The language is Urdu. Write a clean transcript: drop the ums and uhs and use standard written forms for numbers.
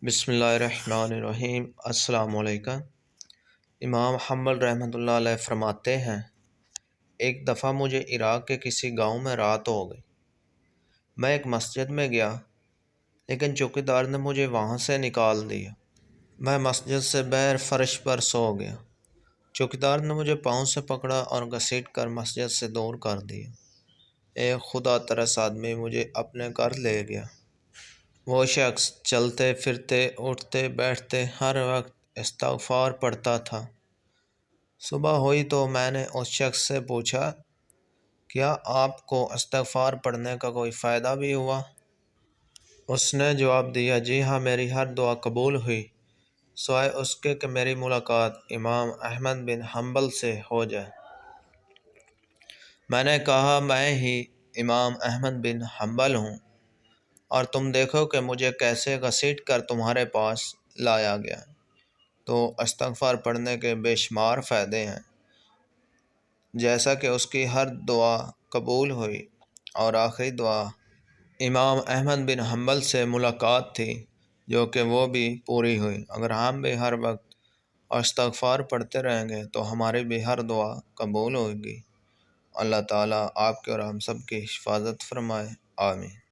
بسم اللہ الرحمن الرحیم۔ السلام علیکم۔ امام حنبل رحمۃ اللہ علیہ فرماتے ہیں، ایک دفعہ مجھے عراق کے کسی گاؤں میں رات ہو گئی۔ میں ایک مسجد میں گیا، لیکن چوکیدار نے مجھے وہاں سے نکال دیا۔ میں مسجد سے باہر فرش پر سو گیا۔ چوکیدار نے مجھے پاؤں سے پکڑا اور گھسیٹ کر مسجد سے دور کر دیا۔ ایک خدا ترس آدمی مجھے اپنے گھر لے گیا۔ وہ شخص چلتے پھرتے اٹھتے بیٹھتے ہر وقت استغفار پڑھتا تھا۔ صبح ہوئی تو میں نے اس شخص سے پوچھا، کیا آپ کو استغفار پڑھنے کا کوئی فائدہ بھی ہوا؟ اس نے جواب دیا، جی ہاں، میری ہر دعا قبول ہوئی، سوائے اس کے کہ میری ملاقات امام احمد بن حنبل سے ہو جائے۔ میں نے کہا، میں ہی امام احمد بن حنبل ہوں، اور تم دیکھو کہ مجھے کیسے گھسیٹ کر تمہارے پاس لایا گیا۔ تو استغفار پڑھنے کے بے شمار فائدے ہیں، جیسا کہ اس کی ہر دعا قبول ہوئی، اور آخری دعا امام احمد بن حنبل سے ملاقات تھی، جو کہ وہ بھی پوری ہوئی۔ اگر ہم بھی ہر وقت استغفار پڑھتے رہیں گے تو ہماری بھی ہر دعا قبول ہوگی۔ اللہ تعالیٰ آپ کے اور ہم سب کی حفاظت فرمائے، آمین۔